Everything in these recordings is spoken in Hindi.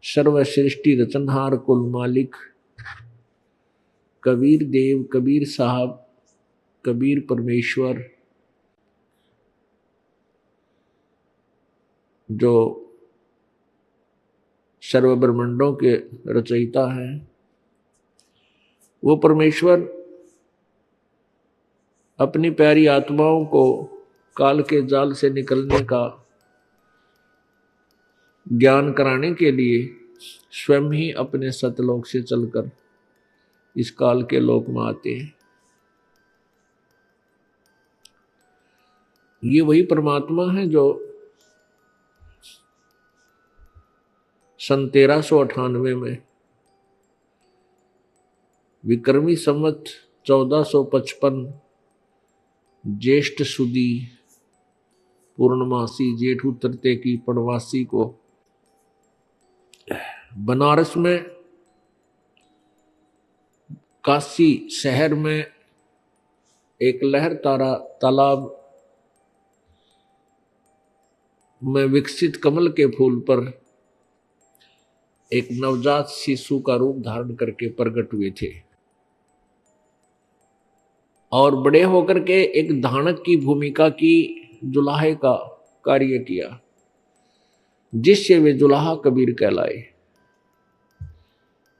सर्व सृष्टि रचनहार कुल मालिक कबीर देव, कबीर साहब, कबीर परमेश्वर, जो सर्व ब्रह्मांडों के रचयिता हैं, वो परमेश्वर अपनी प्यारी आत्माओं को काल के जाल से निकलने का ज्ञान कराने के लिए स्वयं ही अपने सतलोक से चलकर इस काल के लोक में आते हैं। ये वही परमात्मा है जो सन 1398 में विक्रमी संवत 1455 ज्येष्ठ सुदी पूर्णमासी जेठ उतरते की पड़वासी को बनारस में काशी शहर में एक लहर तारा तालाब में विकसित कमल के फूल पर एक नवजात शिशु का रूप धारण करके प्रकट हुए थे और बड़े होकर के एक धानक की भूमिका की जुलाहे का कार्य किया, जिससे वे जुलाहा कबीर कहलाए।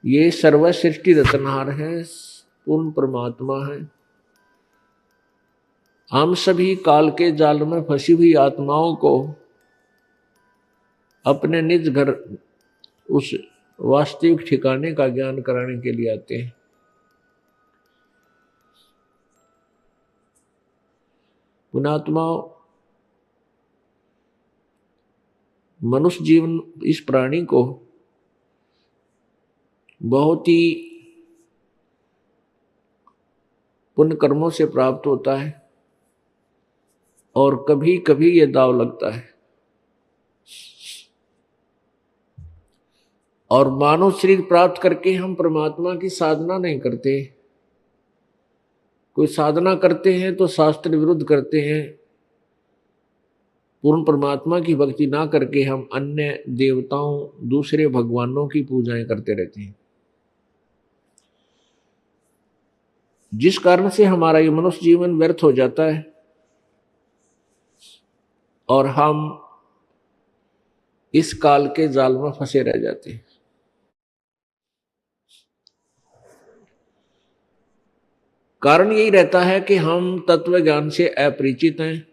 ये सर्व सृष्टि रचनहार हैं, पूर्ण परमात्मा हैं। हम सभी काल के जाल में फंसी हुई आत्माओं को अपने निज घर उस वास्तविक ठिकाने का ज्ञान कराने के लिए आते हैं। पुण्यात्माओं, मनुष्य जीवन इस प्राणी को बहुत ही पुण्य कर्मों से प्राप्त होता है और कभी कभी ये दाव लगता है और मानव शरीर प्राप्त करके हम परमात्मा की साधना नहीं करते। कोई साधना करते हैं तो शास्त्र विरुद्ध करते हैं। पूर्ण परमात्मा की भक्ति ना करके हम अन्य देवताओं, दूसरे भगवानों की पूजाएं करते रहते हैं, जिस कारण से हमारा ये मनुष्य जीवन व्यर्थ हो जाता है और हम इस काल के जाल में फंसे रह जाते हैं। कारण यही रहता है कि हम तत्व ज्ञान से अपरिचित हैं।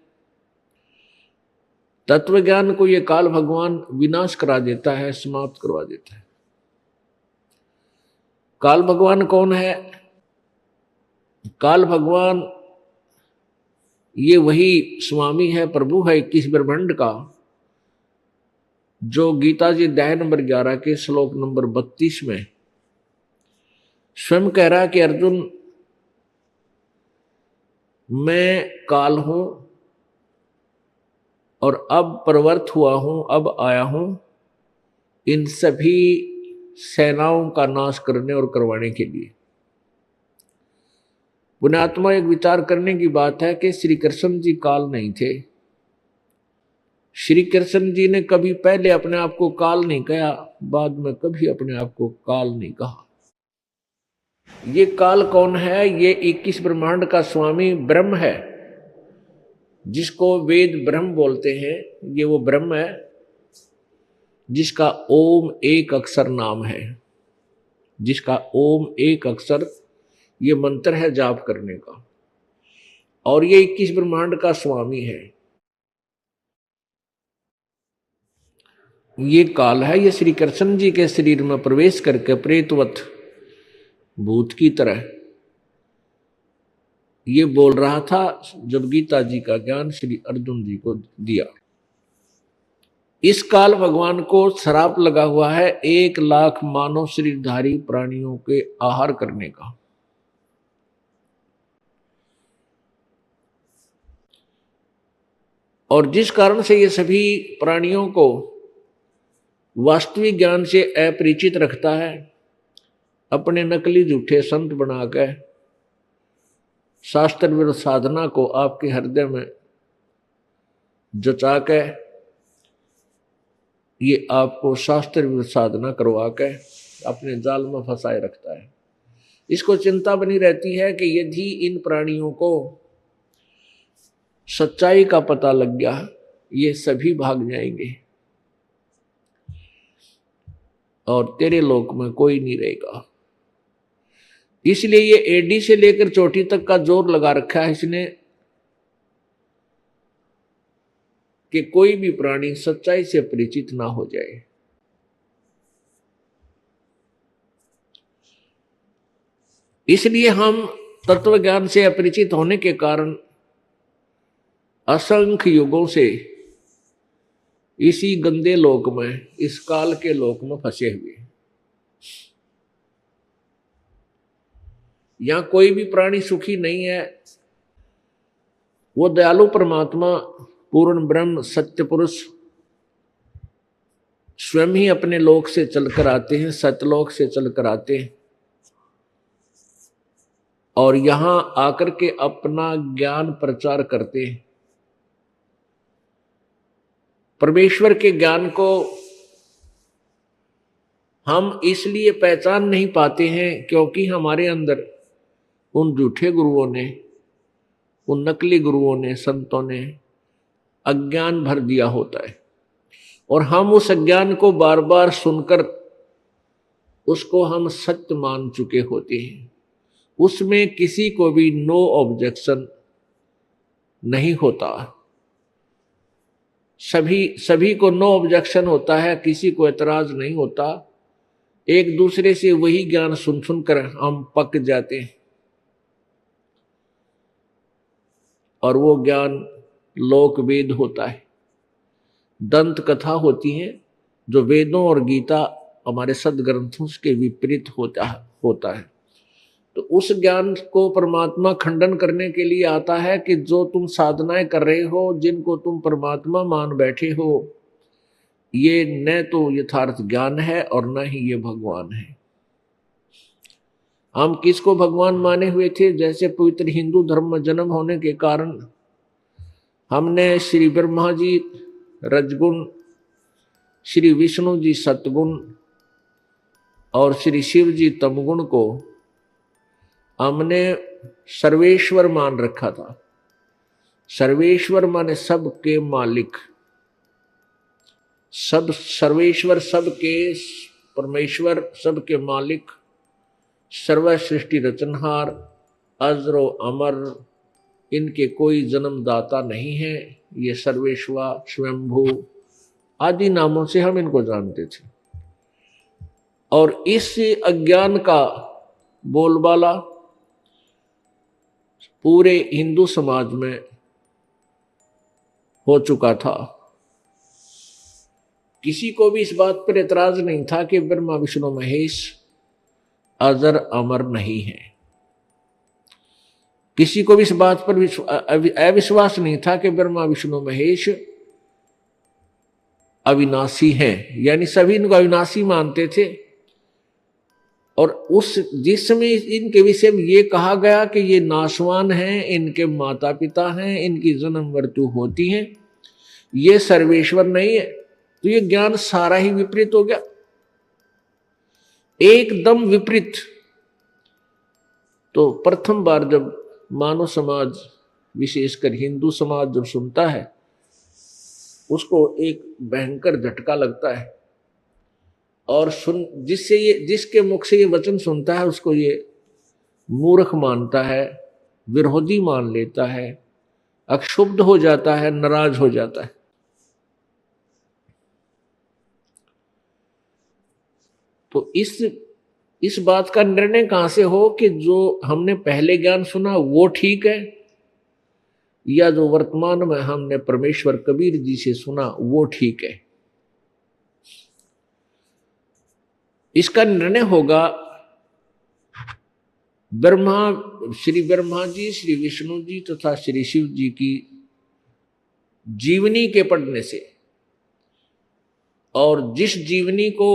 तत्व ज्ञान को ये काल भगवान विनाश करा देता है, समाप्त करवा देता है। काल भगवान कौन है? काल भगवान ये वही स्वामी है, प्रभु है 21 ब्रह्मांड का, जो गीता जी अध्याय नंबर 11 के श्लोक नंबर 32 में स्वयं कह रहा है कि अर्जुन, मैं काल हूं और अब प्रवृत्त हुआ हूं, अब आया हूं इन सभी सेनाओं का नाश करने और करवाने के लिए। पुण्यात्मा, एक विचार करने की बात है कि श्री कृष्ण जी काल नहीं थे। श्री कृष्ण जी ने कभी पहले अपने आप को काल नहीं कहा, बाद में कभी अपने आप को काल नहीं कहा। ये काल कौन है? ये 21 ब्रह्मांड का स्वामी ब्रह्म है, जिसको वेद ब्रह्म बोलते हैं। ये वो ब्रह्म है जिसका ओम एक अक्षर नाम है, जिसका ओम एक अक्षर ये मंत्र है जाप करने का, और ये 21 ब्रह्मांड का स्वामी है। ये काल है, ये श्री कृष्ण जी के शरीर में प्रवेश करके प्रेतवत भूत की तरह ये बोल रहा था जब गीता जी का ज्ञान श्री अर्जुन जी को दिया। इस काल भगवान को श्राप लगा हुआ है 1 लाख मानव शरीरधारी प्राणियों के आहार करने का। और जिस कारण से ये सभी प्राणियों को वास्तविक ज्ञान से अपरिचित रखता है, अपने नकली झूठे संत बनाकर शास्त्र विरुद्ध साधना को आपके हृदय में जचा के ये आपको शास्त्र विरुद्ध साधना करवा के अपने जाल में फंसाए रखता है। इसको चिंता बनी रहती है कि यदि इन प्राणियों को सच्चाई का पता लग गया, ये सभी भाग जाएंगे और तेरे लोक में कोई नहीं रहेगा। इसलिए ये एडी से लेकर चोटी तक का जोर लगा रखा है इसने कि कोई भी प्राणी सच्चाई से परिचित ना हो जाए। इसलिए हम तत्व ज्ञान से अपरिचित होने के कारण असंख्य युगों से इसी गंदे लोक में, इस काल के लोक में फंसे हुए। यहां कोई भी प्राणी सुखी नहीं है। वो दयालु परमात्मा, पूर्ण ब्रह्म, सत्य पुरुष स्वयं ही अपने लोक से चलकर आते हैं, सत्यलोक से चलकर आते हैं और यहां आकर के अपना ज्ञान प्रचार करते हैं। परमेश्वर के ज्ञान को हम इसलिए पहचान नहीं पाते हैं क्योंकि हमारे अंदर उन झूठे गुरुओं ने, उन नकली गुरुओं ने, संतों ने अज्ञान भर दिया होता है और हम उस अज्ञान को बार बार सुनकर उसको हम सत्य मान चुके होते हैं। उसमें किसी को भी नो ऑब्जेक्शन नहीं होता। सभी को नो ऑब्जेक्शन होता है, किसी को एतराज नहीं होता। एक दूसरे से वही ज्ञान सुन सुनकर हम पक जाते हैं और वो ज्ञान लोक वेद होता है, दंत कथा होती है जो वेदों और गीता हमारे सदग्रंथों के विपरीत होता है। तो उस ज्ञान को परमात्मा खंडन करने के लिए आता है कि जो तुम साधनाएं कर रहे हो, जिनको तुम परमात्मा मान बैठे हो, ये न तो यथार्थ ज्ञान है और न ही ये भगवान है। हम किसको भगवान माने हुए थे? जैसे पवित्र हिंदू धर्म में जन्म होने के कारण हमने श्री ब्रह्मा जी रजगुण, श्री विष्णु जी सतगुण और श्री शिव जी तमगुण को हमने सर्वेश्वर मान रखा था। सर्वेश्वर माने सबके मालिक, सब सर्वेश्वर, सबके परमेश्वर, सबके मालिक, सर्व सृष्टि रचनहार, अजरो अमर, इनके कोई जन्मदाता नहीं है। ये सर्वेश्वर, स्वयंभू आदि नामों से हम इनको जानते थे और इस अज्ञान का बोलबाला पूरे हिंदू समाज में हो चुका था। किसी को भी इस बात पर एतराज नहीं था कि ब्रह्मा विष्णु महेश अजर अमर नहीं है। किसी को भी इस बात पर अविश्वास नहीं था कि ब्रह्मा विष्णु महेश अविनाशी हैं, यानी सभी इनको अविनाशी मानते थे। और जिस समय इनके विषय में ये कहा गया कि ये नाशवान हैं, इनके माता पिता हैं, इनकी जन्म मृत्यु होती है, ये सर्वेश्वर नहीं है, तो ये ज्ञान सारा ही विपरीत हो गया, एकदम विपरीत। तो प्रथम बार जब मानव समाज, विशेषकर हिंदू समाज जब सुनता है, उसको एक भयंकर झटका लगता है और जिसके मुख से ये वचन सुनता है उसको ये मूर्ख मानता है, विरोधी मान लेता है, अक्षुब्ध हो जाता है, नाराज हो जाता है। तो इस बात का निर्णय कहां से हो कि जो हमने पहले ज्ञान सुना वो ठीक है या जो वर्तमान में हमने परमेश्वर कबीर जी से सुना वो ठीक है? इसका निर्णय होगा श्री ब्रह्मा जी, श्री विष्णु जी तथा श्री शिव जी की जीवनी के पढ़ने से। और जिस जीवनी को,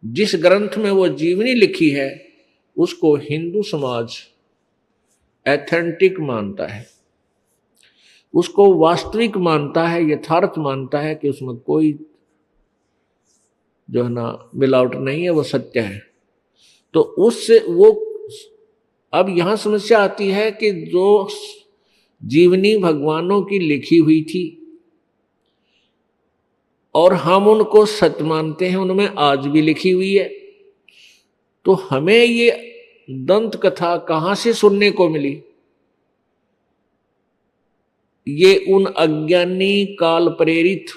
जिस ग्रंथ में वो जीवनी लिखी है, उसको हिंदू समाज एथेंटिक मानता है। उसको वास्तविक मानता है, यथार्थ मानता है कि उसमें कोई जो है ना मिलावट नहीं है, वो सत्य है, तो उससे वो अब यहां समस्या आती है कि जो जीवनी भगवानों की लिखी हुई थी और हम उनको सत्य मानते हैं, उनमें आज भी लिखी हुई है, तो हमें ये दंत कथा कहां से सुनने को मिली? ये उन अज्ञानी काल प्रेरित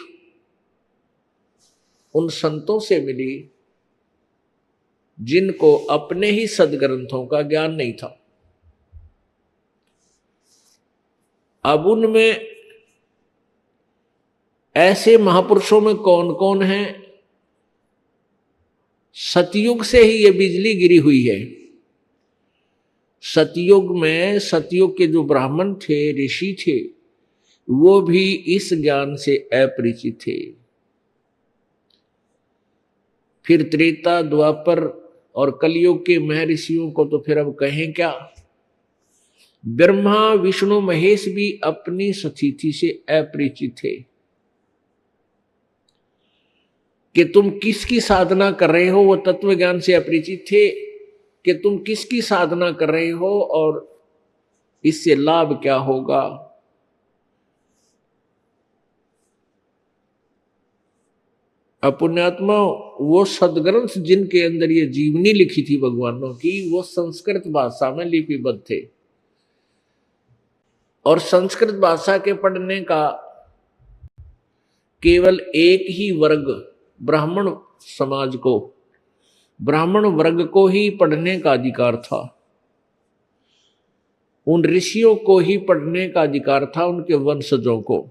उन संतों से मिली जिनको अपने ही सदग्रंथों का ज्ञान नहीं था। अब उनमें ऐसे महापुरुषों में कौन कौन है? सतयुग से ही ये बिजली गिरी हुई है। सतयुग में सतयुग के जो ब्राह्मण थे, ऋषि थे, वो भी इस ज्ञान से अपरिचित थे। फिर त्रेता, द्वापर और कलयुग के महर्षियों को तो फिर अब कहें क्या। ब्रह्मा विष्णु महेश भी अपनी स्थिति से अपरिचित थे कि तुम किसकी साधना कर रहे हो, वो तत्व ज्ञान से अपरिचित थे कि तुम किसकी साधना कर रहे हो और इससे लाभ क्या होगा। अपुण्यात्मा, वो सदग्रंथ जिनके अंदर ये जीवनी लिखी थी भगवानों की, वो संस्कृत भाषा में लिपिबद्ध थे और संस्कृत भाषा के पढ़ने का केवल एक ही वर्ग, ब्राह्मण समाज को, ब्राह्मण वर्ग को ही पढ़ने का अधिकार था। उन ऋषियों को ही पढ़ने का अधिकार था, उनके वंशजों को,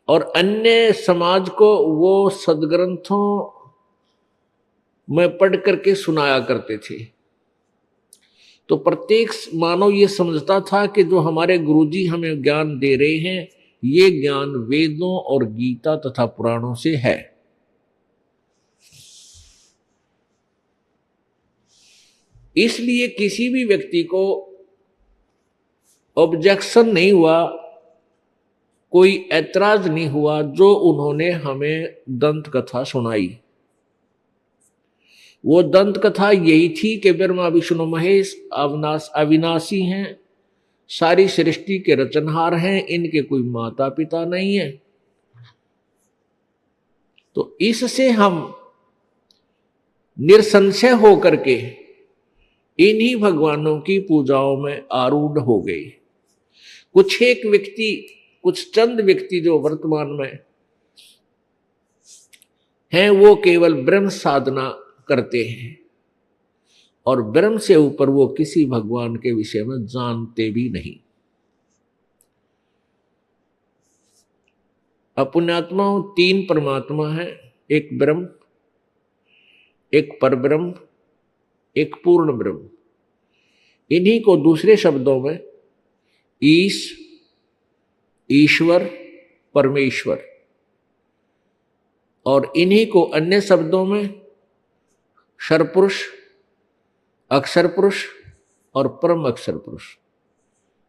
और अन्य समाज को वो सदग्रंथों में पढ़ करके सुनाया करते थे। तो प्रत्येक मानव ये समझता था कि जो हमारे गुरुजी हमें ज्ञान दे रहे हैं, ये ज्ञान वेदों और गीता तथा पुराणों से है। इसलिए किसी भी व्यक्ति को ऑब्जेक्शन नहीं हुआ, कोई ऐतराज नहीं हुआ जो उन्होंने हमें दंत कथा सुनाई। वो दंत कथा यही थी कि ब्रह्मा विष्णु महेश अविनाशी हैं, सारी सृष्टि के रचनहार हैं, इनके कोई माता पिता नहीं है। तो इससे हम निसंशय होकर के इन्हीं भगवानों की पूजाओं में आरूढ़ हो गए। कुछ चंद व्यक्ति जो वर्तमान में हैं, वो केवल ब्रह्म साधना करते हैं और ब्रह्म से ऊपर वो किसी भगवान के विषय में जानते भी नहीं। अपुण्यात्माओं, तीन परमात्मा है, एक ब्रह्म, एक परब्रह्म, एक पूर्ण ब्रह्म। इन्हीं को दूसरे शब्दों में ईश्वर, परमेश्वर, और इन्हीं को अन्य शब्दों में क्षर पुरुष, अक्षर पुरुष और परम अक्षर पुरुष।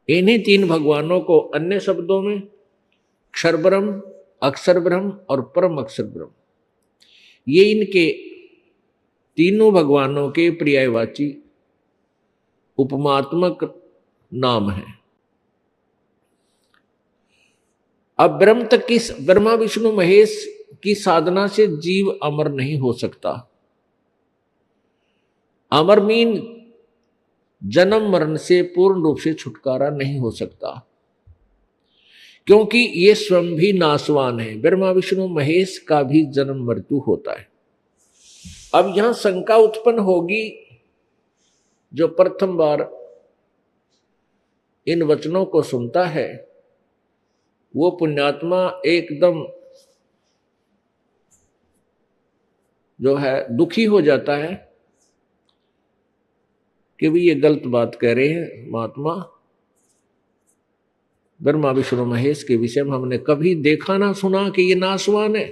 इन्हीं तीन भगवानों को अन्य शब्दों में क्षर ब्रह्म, अक्षर ब्रह्म और परम अक्षर ब्रह्म, ये इनके तीनों भगवानों के पर्यायवाची उपमात्मक नाम है। अब ब्रह्मा विष्णु महेश की साधना से जीव अमर नहीं हो सकता। अमर मीन जन्म मरण से पूर्ण रूप से छुटकारा नहीं हो सकता, क्योंकि ये स्वयं भी नाशवान है। ब्रह्मा विष्णु महेश का भी जन्म मृत्यु होता है। अब यहां शंका उत्पन्न होगी, जो प्रथम बार इन वचनों को सुनता है वो पुण्यात्मा एकदम जो है दुखी हो जाता है कि भी ये गलत बात कह रहे हैं महात्मा। ब्रह्मा विष्णु महेश के विषय में हमने कभी देखा ना सुना कि ये नाशवान है।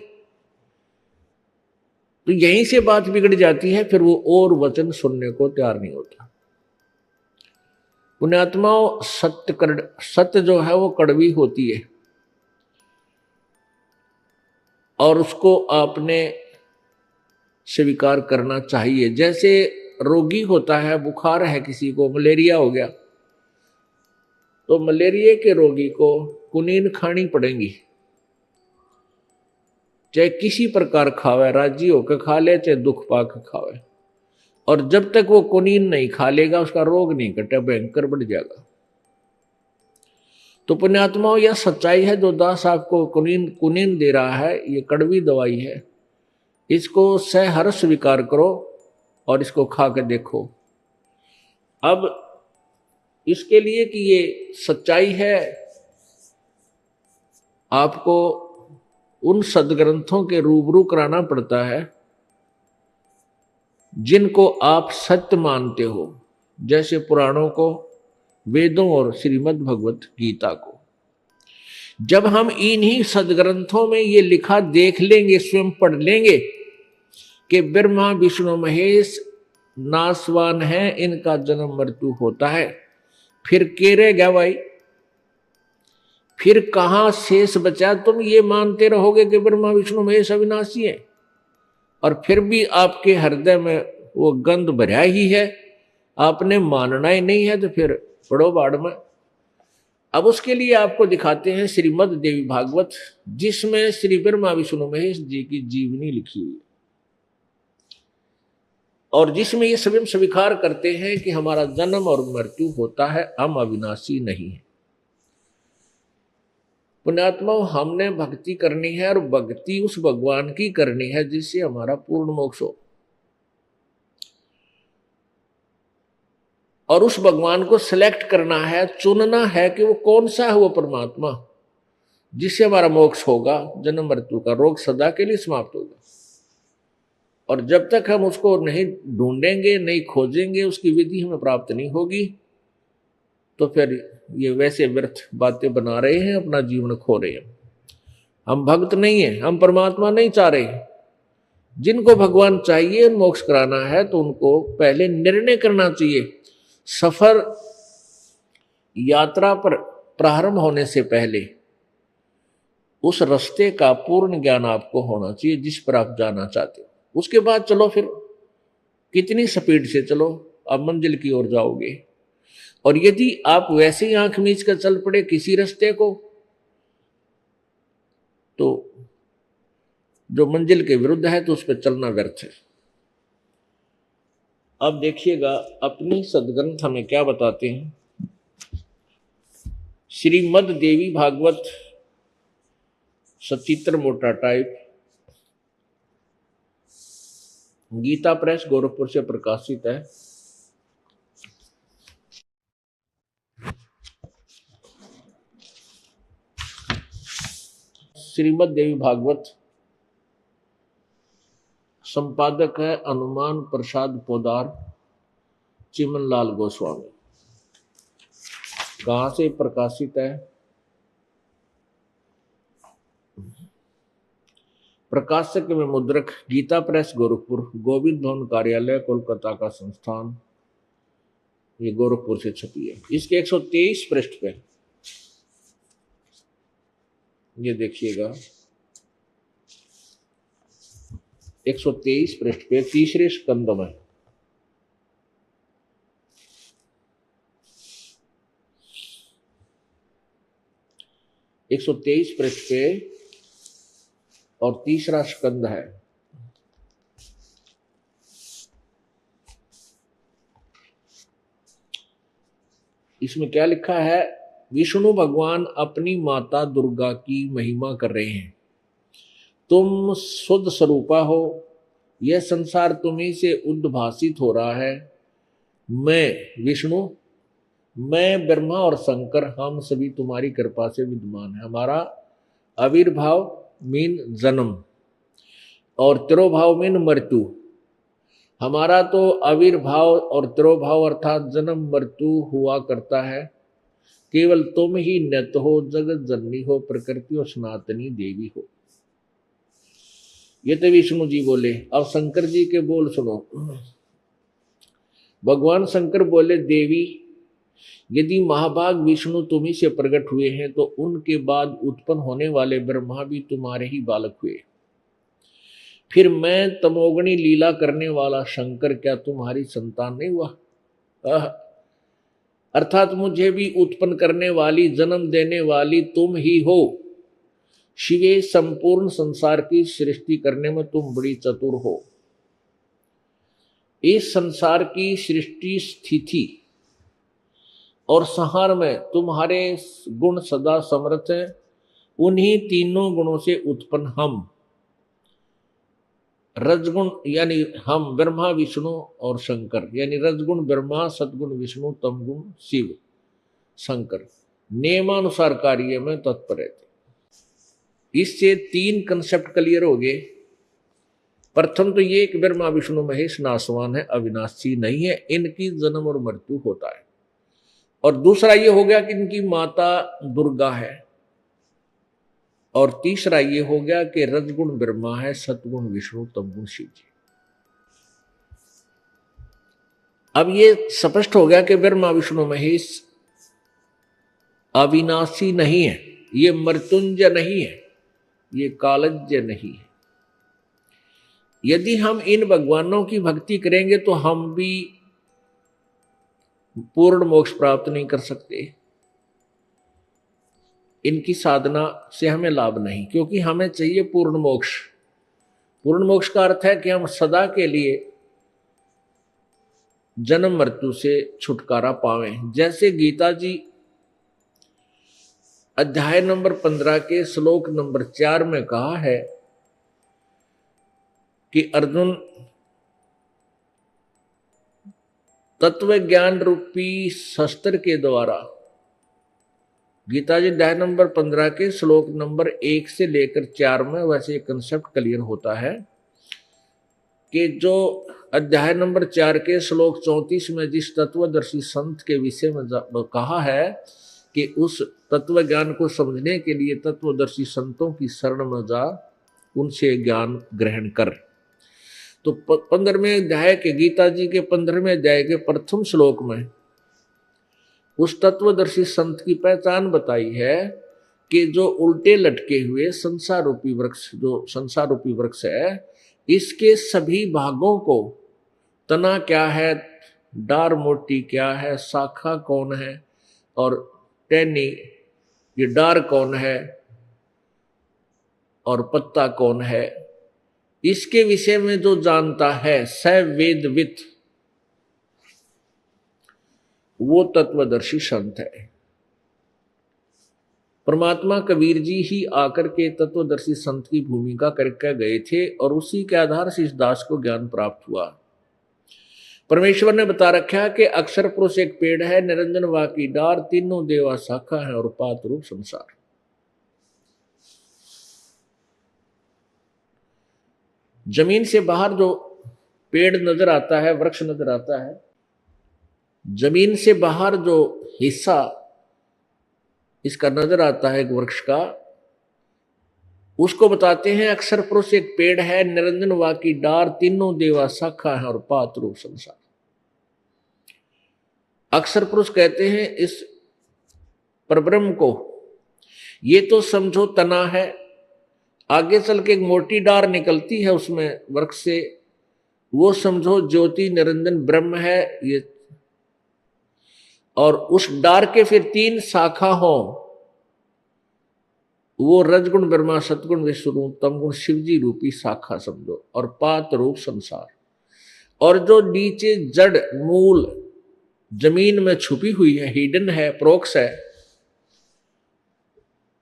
तो यहीं से बात बिगड़ जाती है, फिर वो और वचन सुनने को तैयार नहीं होता। पुण्यात्माओं, सत्य जो है वो कड़वी होती है और उसको आपने स्वीकार करना चाहिए। जैसे रोगी होता है, बुखार है, किसी को मलेरिया हो गया, तो मलेरिया के रोगी को कुनीन खानी पड़ेगी, चाहे किसी प्रकार खावे, राजी होकर खा ले, चाहे दुख पाकर खावे। और जब तक वो कुनीन नहीं खा लेगा उसका रोग नहीं कटे, भयंकर बढ़ जाएगा। तो पुण्यात्माओं, यह सच्चाई है। जो दास आपको कुनीन दे रहा है, ये कड़वी दवाई है, इसको सहर्ष स्वीकार करो और इसको खा के देखो। अब इसके लिए कि ये सच्चाई है, आपको उन सदग्रंथों के रूबरू कराना पड़ता है जिनको आप सत्य मानते हो, जैसे पुराणों को, वेदों और श्रीमद् भगवत गीता को। जब हम इन्हीं सदग्रंथों में ये लिखा देख लेंगे, स्वयं पढ़ लेंगे कि ब्रह्मा विष्णु महेश नासवान है, इनका जन्म मृत्यु होता है, फिर के रह गया भाई, फिर कहां शेष बचा? तुम ये मानते रहोगे कि ब्रह्मा विष्णु महेश अविनाशी है और फिर भी आपके हृदय में वो गंध भरा ही है, आपने मानना ही नहीं है, तो फिर पड़ो बाढ़ में। अब उसके लिए आपको दिखाते हैं श्रीमद् देवी भागवत, जिसमें श्री ब्रह्मा विष्णु महेश जी की जीवनी लिखी हुई है और जिसमें ये स्वयं स्वीकार करते हैं कि हमारा जन्म और मृत्यु होता है, हम अविनाशी नहीं है। पुण्यात्माओं, हमने भक्ति करनी है और भक्ति उस भगवान की करनी है जिससे हमारा पूर्ण मोक्ष हो, और उस भगवान को सिलेक्ट करना है, चुनना है कि वो कौन सा है वो परमात्मा जिससे हमारा मोक्ष होगा, जन्म मृत्यु का रोग सदा के लिए समाप्त होगा। और जब तक हम उसको नहीं ढूंढेंगे, नहीं खोजेंगे, उसकी विधि हमें प्राप्त नहीं होगी, तो फिर ये वैसे व्यर्थ बातें बना रहे हैं, अपना जीवन खो रहे हैं। हम भक्त नहीं है, हम परमात्मा नहीं चाह रहे। जिनको भगवान चाहिए, मोक्ष कराना है, तो उनको पहले निर्णय करना चाहिए। सफर यात्रा पर प्रारंभ होने से पहले उस रास्ते का पूर्ण ज्ञान आपको होना चाहिए जिस पर आप जाना चाहते हो। उसके बाद चलो, फिर कितनी स्पीड से चलो, आप मंजिल की ओर जाओगे। और यदि आप वैसे ही आंख मीच कर चल पड़े किसी रास्ते को, तो जो मंजिल के विरुद्ध है, तो उस पर चलना व्यर्थ है। अब देखिएगा अपनी सदग्रंथ हमें क्या बताते हैं। श्रीमद् देवी भागवत सचित्र मोटा टाइप, गीता प्रेस गोरखपुर से प्रकाशित है। श्रीमद् देवी भागवत, संपादक है हनुमान प्रसाद पोदार, चिमन लाल गोस्वामी। कहां से प्रकाशित है? प्रकाशक में मुद्रक गीता प्रेस गोरखपुर, गोविंद भवन कार्यालय कोलकाता का संस्थान, ये गोरखपुर से छपी है। इसके 123 पृष्ठ पे ये देखिएगा, 123 पृष्ठ पे तीसरे स्कंद में एक 123 पृष्ठ पे और तीसरा स्कंद है। इसमें क्या लिखा है? विष्णु भगवान अपनी माता दुर्गा की महिमा कर रहे हैं। तुम शुद्ध स्वरूपा हो, यह संसार तुम्ही से उद्भासित हो रहा है। मैं विष्णु, मैं ब्रह्मा और शंकर, हम सभी तुम्हारी कृपा से विद्यमान है। हमारा आविर्भाव मीन जन्म और तिरोभाव मीन मृत्यु। हमारा तो आविर्भाव और तिरोभाव अर्थात जन्म मृत्यु हुआ करता है। केवल तुम ही नित्य हो, जगत जननी हो, प्रकृति और सनातनी देवी हो। ये तो विष्णु जी बोले। अब शंकर जी के बोल सुनो। भगवान शंकर बोले, देवी यदि महाभाग विष्णु तुम्ही से प्रकट हुए हैं तो उनके बाद उत्पन्न होने वाले ब्रह्मा भी तुम्हारे ही बालक हुए। फिर मैं तमोगणी लीला करने वाला शंकर क्या तुम्हारी संतान नहीं हुआ? अर्थात मुझे भी उत्पन्न करने वाली, जन्म देने वाली तुम ही हो। शिवे, संपूर्ण संसार की सृष्टि करने में तुम बड़ी चतुर हो। इस संसार की सृष्टि, स्थिति और संहार में तुम्हारे गुण सदा समर्थ हैं। उन्हीं तीनों गुणों से उत्पन्न हम, रजगुण यानी हम ब्रह्मा विष्णु और शंकर, यानी रजगुण ब्रह्मा, सदगुण विष्णु, तमगुण शिव शंकर, नियमानुसार कार्य में तत्पर रहते। इससे 3 कंसेप्ट क्लियर हो गए। प्रथम तो ये कि ब्रह्मा विष्णु महेश नासवान है, अविनाशी नहीं है, इनकी जन्म और मृत्यु होता है। और दूसरा ये हो गया कि इनकी माता दुर्गा है। और तीसरा ये हो गया कि रजगुण ब्रह्मा है, सतगुण विष्णु, तमगुण शिव जी। अब ये स्पष्ट हो गया कि ब्रह्मा विष्णु महेश अविनाशी नहीं है, ये मृत्युंजय नहीं है, ये कालज्ञ नहीं है। यदि हम इन भगवानों की भक्ति करेंगे तो हम भी पूर्ण मोक्ष प्राप्त नहीं कर सकते। इनकी साधना से हमें लाभ नहीं, क्योंकि हमें चाहिए पूर्ण मोक्ष। पूर्ण मोक्ष का अर्थ है कि हम सदा के लिए जन्म मृत्यु से छुटकारा पावें। जैसे गीता जी अध्याय नंबर 15 के श्लोक नंबर 4 में कहा है कि अर्जुन, तत्व ज्ञान रूपी शस्त्र के द्वारा, गीता जी अध्याय नंबर 15 के श्लोक नंबर 1 से लेकर 4 में वैसे कंसेप्ट क्लियर होता है कि जो अध्याय नंबर 4 के श्लोक 34 में जिस तत्वदर्शी संत के विषय में कहा है कि उस तत्व ज्ञान को समझने के लिए तत्वदर्शी संतों की शरण में जा, उनसे ज्ञान ग्रहण कर। तो 15वें अध्याय के, गीता जी के 15वें अध्याय के प्रथम श्लोक में उस तत्वदर्शी संत की पहचान बताई है कि जो उल्टे लटके हुए संसार रूपी वृक्ष, जो संसार रूपी वृक्ष है, इसके सभी भागों को, तना क्या है, डार मोटी क्या है, शाखा कौन है और टहनी, ये डार कौन है और पत्ता कौन है, इसके विषय में जो जानता है स वेदवित, वो तत्वदर्शी संत है। परमात्मा कबीर जी ही आकर के तत्वदर्शी संत की भूमिका करके गए थे और उसी के आधार से इस दास को ज्ञान प्राप्त हुआ। परमेश्वर ने बता रखा कि अक्षर पुरुष एक पेड़ है, निरंजन वा की डार, तीनों देवा शाखा है और पात रूप संसार। जमीन से बाहर जो पेड़ नजर आता है, वृक्ष नजर आता है, जमीन से बाहर जो हिस्सा इसका नजर आता है एक वृक्ष का, उसको बताते हैं अक्षर पुरुष एक पेड़ है, निरंजन वा की डार, तीनों देवा शाखा है और पात रूप संसार। अक्षर पुरुष कहते हैं इस परब्रह्म को। ये तो समझो तना है, आगे चल के एक मोटी डार निकलती है उसमें वृक्ष से, वो समझो ज्योति निरंजन ब्रह्म है ये। और उस डार के फिर 3 शाखा हो, वो रजगुण ब्रह्मा, सतगुण विष्णु, तमगुण शिवजी रूपी शाखा समझो, और पात रूप संसार। और जो नीचे जड़ मूल जमीन में छुपी हुई है, हिडन है, प्रोक्स है,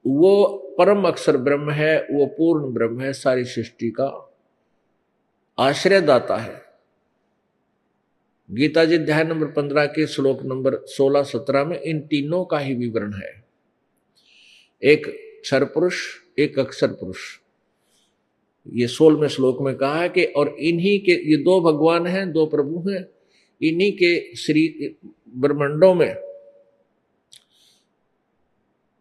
वो परम अक्षर ब्रह्म है, वो पूर्ण ब्रह्म है, सारी सृष्टि का आश्रयदाता है। गीता जी अध्याय नंबर 15 के श्लोक नंबर 16-17 में इन तीनों का ही विवरण है। एक क्षर पुरुष, एक अक्षर पुरुष, ये 16वें श्लोक में कहा है कि और इन्हीं के, ये 2 भगवान हैं, 2 प्रभु हैं, इन्हीं के श्री ब्रह्मांडों में,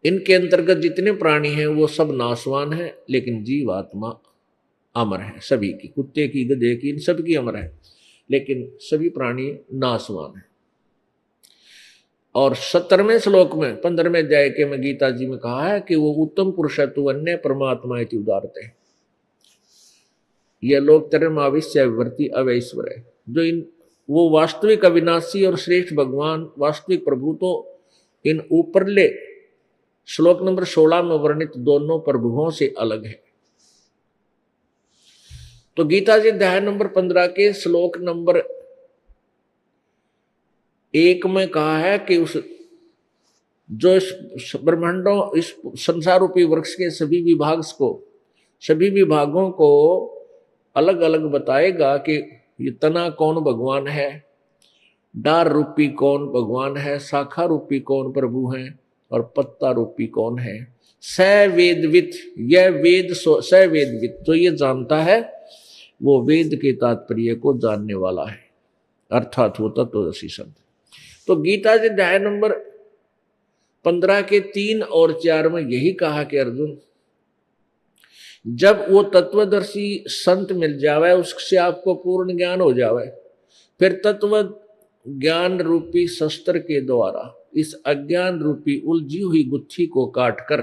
इनके अंतर्गत जितने प्राणी हैं वो सब नाशवान हैं, लेकिन जीवात्मा अमर है। सभी की, कुत्ते की, गधे की, इन सब की अमर है, लेकिन सभी प्राणी नाशवान हैं। और 17वें श्लोक में 15वें अध्याय के में गीता जी में कहा है कि वो उत्तम पुरुष तु अन्य परमात्मा इति उदारते, यह लोक तरम आविश्य विवर्ती अवैश्वर है। जो इन वो वास्तविक अविनाशी और श्रेष्ठ भगवान वास्तविक प्रभु तो इन ऊपरले श्लोक नंबर 16 में वर्णित दोनों प्रभुओं से अलग है। तो गीता जी अध्याय नंबर 15 के श्लोक नंबर 1 में कहा है कि उस जो इस ब्रह्मांडों इस संसार रूपी वृक्ष के सभी विभागों को अलग अलग बताएगा कि ये तना कौन भगवान है, डार रूपी कौन भगवान है, शाखा रूपी कौन प्रभु है और पत्ता रूपी कौन है। स वेदवित, यह वेद स वेदवित, जो ये जानता है वो वेद के तात्पर्य को जानने वाला है, अर्थात वो तत्वदर्शी शब्द। तो गीता जी अध्याय नंबर 15 के 3 और 4 में यही कहा कि अर्जुन, जब वो तत्वदर्शी संत मिल जावे, उससे आपको पूर्ण ज्ञान हो जावे, फिर तत्व ज्ञान रूपी शस्त्र के द्वारा इस अज्ञान रूपी उलझी हुई गुत्थी को काटकर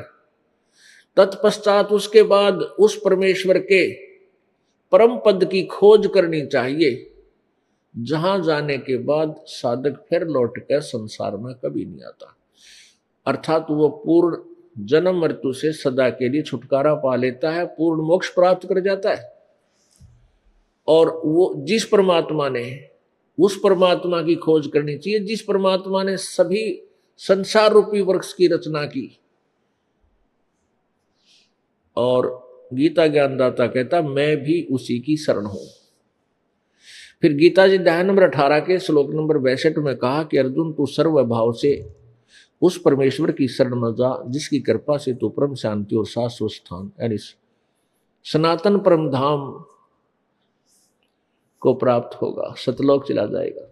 तत्पश्चात उसके बाद उस परमेश्वर के परम पद की खोज करनी चाहिए, जहां जाने के बाद साधक फिर लौटकर संसार में कभी नहीं आता। अर्थात वो पूर्ण जन्म मृत्यु से सदा के लिए छुटकारा पा लेता है, पूर्ण मोक्ष प्राप्त कर जाता है। और वो जिस परमात्मा ने उस परमात्मा की खोज करनी चाहिए जिस परमात्मा ने सभी संसार रूपी वृक्ष की रचना की। और गीता ज्ञानदाता कहता मैं भी उसी की शरण हूं। फिर गीता जी अध्याय नंबर 18 के श्लोक नंबर 62 में कहा कि अर्जुन तू सर्वभाव से उस परमेश्वर की शरण में जा, जिसकी कृपा से तू परम शांति और शाश्वत स्थान यानी सनातन परम धाम को प्राप्त होगा, सतलोक चला जाएगा।